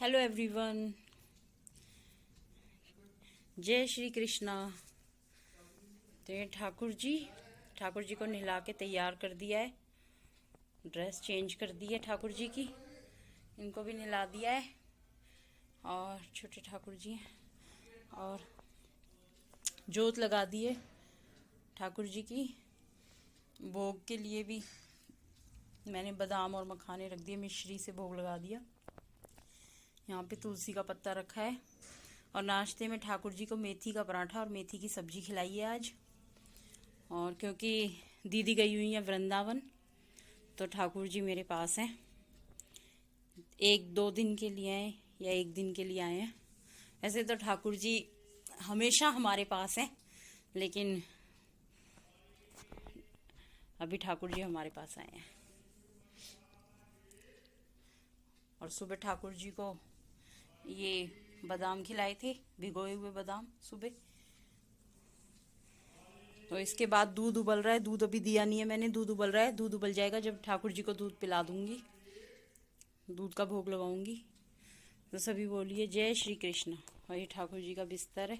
Hello everyone, जय श्री कृष्णा। तो ये ठाकुर जी को नहला के तैयार कर दिया है, ड्रेस चेंज कर दी है ठाकुर जी की, इनको भी नहला दिया है। और छोटे ठाकुर जी हैं और जोत लगा दी है ठाकुर जी की। भोग के लिए भी मैंने बादाम और मखाने रख दिए, मिश्री से भोग लगा दिया। यहाँ पे तुलसी का पत्ता रखा है और नाश्ते में ठाकुर जी को मेथी का पराठा और मेथी की सब्जी खिलाई है आज। और क्योंकि दीदी गई हुई है वृंदावन, तो ठाकुर जी मेरे पास हैं। 1-2 दिन के लिए आए या 1 दिन के लिए आए हैं। वैसे तो ठाकुर जी हमेशा हमारे पास हैं, लेकिन अभी ठाकुर जी हमारे पास आए हैं। और सुबह ठाकुर जी को ये बादाम खिलाए थे, भिगोए हुए बादाम सुबह। तो इसके बाद दूध उबल रहा है, दूध अभी दिया नहीं है मैंने, दूध उबल रहा है। दूध उबल जाएगा जब ठाकुर जी को दूध पिला दूंगी, दूध का भोग लगाऊंगी। तो सभी बोलिए जय श्री कृष्ण। और ये ठाकुर जी का बिस्तर है।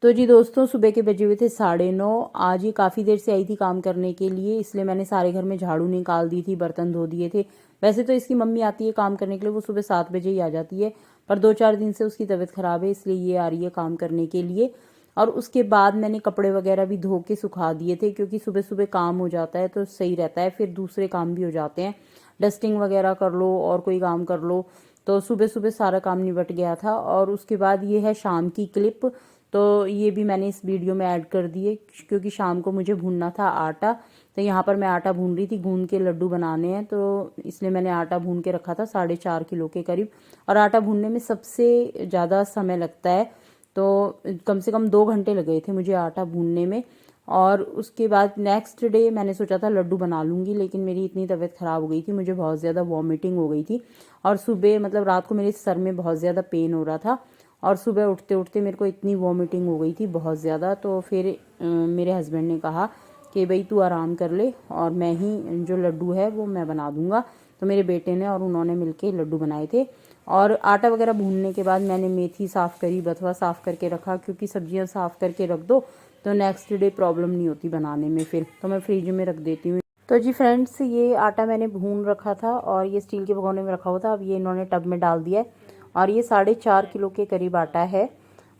तो जी दोस्तों, सुबह के बजे हुए थे 9:30। आज ये काफ़ी देर से आई थी काम करने के लिए, इसलिए मैंने सारे घर में झाड़ू निकाल दी थी, बर्तन धो दिए थे। वैसे तो इसकी मम्मी आती है काम करने के लिए, वो सुबह 7 बजे ही आ जाती है, पर 2-4 दिन से उसकी तबीयत ख़राब है, इसलिए ये आ रही है काम करने के लिए। और उसके बाद मैंने कपड़े वगैरह भी धो के सुखा दिए थे, क्योंकि सुबह सुबह काम हो जाता है तो सही रहता है, फिर दूसरे काम भी हो जाते हैं। डस्टिंग वगैरह कर लो और कोई काम कर लो, तो सुबह सुबह सारा काम निपट गया था। और उसके बाद ये है शाम की क्लिप, तो ये भी मैंने इस वीडियो में ऐड कर दिए, क्योंकि शाम को मुझे भूनना था आटा। तो यहाँ पर मैं आटा भून रही थी, गूंद के लड्डू बनाने हैं, तो इसलिए मैंने आटा भून के रखा था 4.5 किलो के करीब। और आटा भूनने में सबसे ज़्यादा समय लगता है, तो कम से कम 2 घंटे लगे थे मुझे आटा भूनने में। और उसके बाद नेक्स्ट डे मैंने सोचा था लड्डू बना लूँगी, लेकिन मेरी इतनी तबीयत ख़राब हो गई थी, मुझे बहुत ज़्यादा वॉमिटिंग हो गई थी। और सुबह मतलब रात को मेरे सर में बहुत ज़्यादा पेन हो रहा था, और सुबह उठते उठते मेरे को इतनी वॉमिटिंग हो गई थी बहुत ज़्यादा। तो फिर मेरे हस्बैंड ने कहा कि भाई तू आराम कर ले, और मैं ही जो लड्डू है वो मैं बना दूंगा। तो मेरे बेटे ने और उन्होंने मिलके लड्डू बनाए थे। और आटा वगैरह भूनने के बाद मैंने मेथी साफ़ करी, बथुआ साफ़ करके रखा, क्योंकि सब्जियां साफ़ करके रख दो तो नेक्स्ट डे प्रॉब्लम नहीं होती बनाने में, फिर तो मैं फ्रिज में रख देती हूँ। तो जी फ्रेंड्स, ये आटा मैंने भून रखा था और ये स्टील के भगोने में रखा हुआ था। अब ये इन्होंने टब में डाल दिया है, और ये 4.5 किलो के करीब आटा है।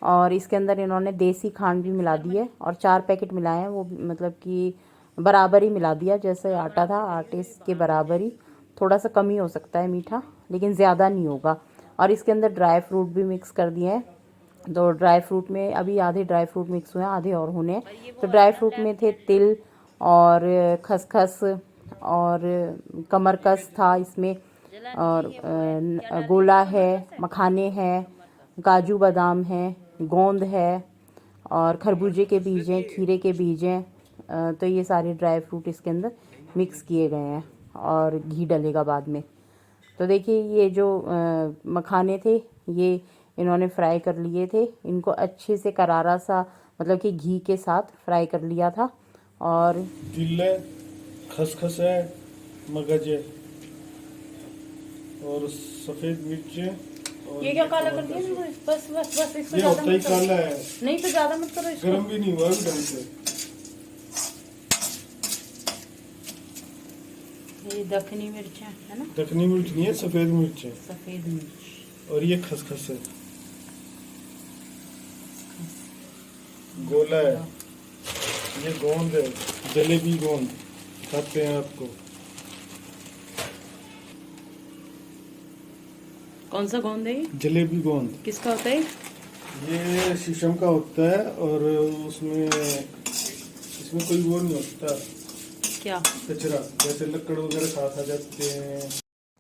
और इसके अंदर इन्होंने देसी खांड भी मिला दी है, और 4 पैकेट मिलाए हैं, वो मतलब कि बराबर ही मिला दिया, जैसे आटा था आटे के बराबर ही। थोड़ा सा कम ही हो सकता है मीठा, लेकिन ज़्यादा नहीं होगा। और इसके अंदर ड्राई फ्रूट भी मिक्स कर दिए हैं। तो ड्राई फ्रूट में अभी आधे ड्राई फ्रूट मिक्स हुए हैं, आधे और होने हैं। तो ड्राई फ्रूट में थे तिल और खसखस और कमरकस था इसमें, और गोला है, मखाने हैं, काजू बादाम है, गोंद है, और खरबूजे के बीज हैं, खीरे के बीज हैं। तो ये सारे ड्राई फ्रूट इसके अंदर मिक्स किए गए हैं, और घी डलेगा बाद में। तो देखिए ये जो मखाने थे, ये इन्होंने फ्राई कर लिए थे, इनको अच्छे से करारा सा मतलब कि घी के साथ फ्राई कर लिया था। और तिल है, खसखस है, मगज है, और सफेद मिर्च है। और ये क्या काला कर दिया? बस बस बस, इसको ये ज्यादा होता ही मत करो। काला है, नहीं तो ज्यादा मत करो इसको। गर्म भी नहीं हुआ अभी ढंग से। ये दखनी मिर्च है ना? दखनी मिर्च नहीं है, सफेद मिर्च है। सफेद मिर्च। और ये खसखस है, गोला है, ये गोंद है, जलेबी गोंद खाते हैं आपको। कौन सा गोंद है ये? जलेबी गोंद किसका होता है? ये शीशम का होता है, और उसमें इसमें कोई वो नहीं होता क्या कचरा, जैसे लकड़ वगैरह साथ आ जाते हैं।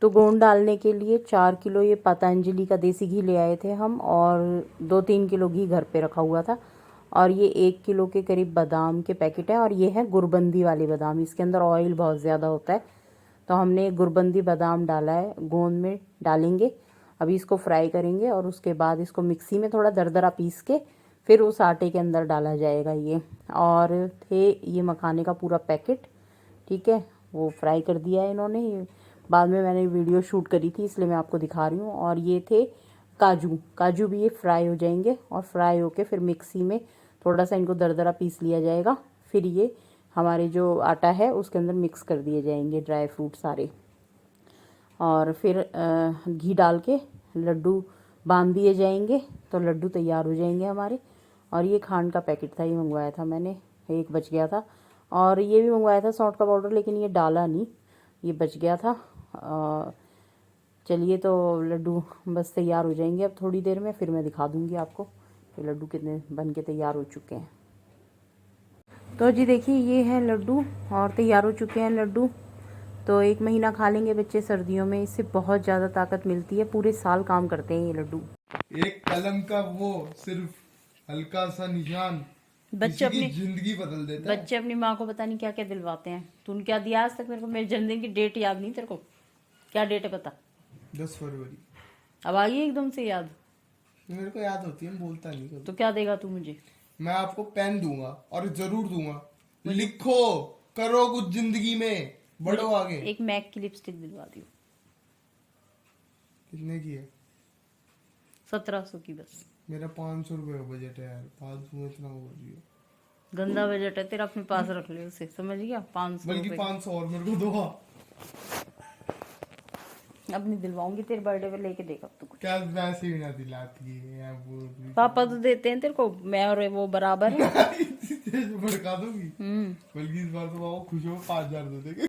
तो गोंद डालने के लिए 4 किलो ये पतंजलि का देसी घी ले आए थे हम, और 2-3 किलो घी घर पे रखा हुआ था। और ये 1 किलो के करीब बादाम के पैकेट है, और ये है गुरबंदी वाले बादाम, इसके अंदर ऑयल बहुत ज़्यादा होता है। तो हमने गुरबंदी बादाम डाला है, गोंद में डालेंगे। अभी इसको फ्राई करेंगे, और उसके बाद इसको मिक्सी में थोड़ा दरदरा पीस के फिर उस आटे के अंदर डाला जाएगा ये। और थे ये मखाने का पूरा पैकेट, ठीक है, वो फ्राई कर दिया है इन्होंने। बाद में मैंने वीडियो शूट करी थी, इसलिए मैं आपको दिखा रही हूँ। और ये थे काजू, काजू भी ये फ्राई हो जाएंगे और फ्राई होके फिर मिक्सी में थोड़ा सा इनको दरदरा पीस लिया जाएगा। फिर ये हमारे जो आटा है उसके अंदर मिक्स कर दिए जाएंगे ड्राई फ्रूट सारे, और फिर घी डाल के लड्डू बांध दिए जाएंगे, तो लड्डू तैयार हो जाएंगे हमारे। और ये खांड का पैकेट था, ये मंगवाया था मैंने, एक बच गया था। और ये भी मंगवाया था सौंठ का पाउडर, लेकिन ये डाला नहीं, ये बच गया था। चलिए, तो लड्डू बस तैयार हो जाएंगे अब थोड़ी देर में, फिर मैं दिखा दूंगी आपको कि लड्डू कितने बन के तैयार हो चुके हैं। तो जी देखिए, ये है लड्डू और तैयार हो चुके हैं लड्डू। तो 1 महीना खा लेंगे बच्चे सर्दियों में, इससे बहुत ज़्यादा ताकत मिलती है, पूरे साल काम करते हैं ये लड्डू। एक कलम का वो सिर्फ हल्का सा निशान बच्चे किसी की अपनी जिंदगी बदल देता है। बच्चे अपनी माँ को पता नहीं क्या क्या दिलवाते हैं। तूने क्या दिया आज तक मेरे को? मेरे जन्मदिन की डेट याद नहीं तेरे को? क्या डेट है पता? 10 फरवरी। अब आ गई एकदम से याद? मेरे को याद होती है, बोलता नहीं कभी। तो क्या देगा तू मुझे? मैं आपको पेन दूंगा और जरूर दूंगा। लिखो, करो कुछ जिंदगी में, बढ़ो आगे। एक मैक की लिपस्टिक दिलवा दियो। कितने की है? 1700 की बस। मेरा 500 रुपए का बजट है यार, फालतू में इतना बोल रही हो। गंदा बजट है तेरा, अपने पास रख ले उसे, समझ गया? 500 बल्कि रुपए 500 और मेरे को दो। अब नहीं दिलवाऊंगी, तेरे बर्थडे पे लेके देखा तू कुछ। क्या वैसे ही ना दिलाती है यार, बोल रही पापा तो देते हैं तेरे को, मैं और वो बराबर है। भड़का दूंगी। बल्कि इस बार तो वो खुश हो 5000 दे देंगे।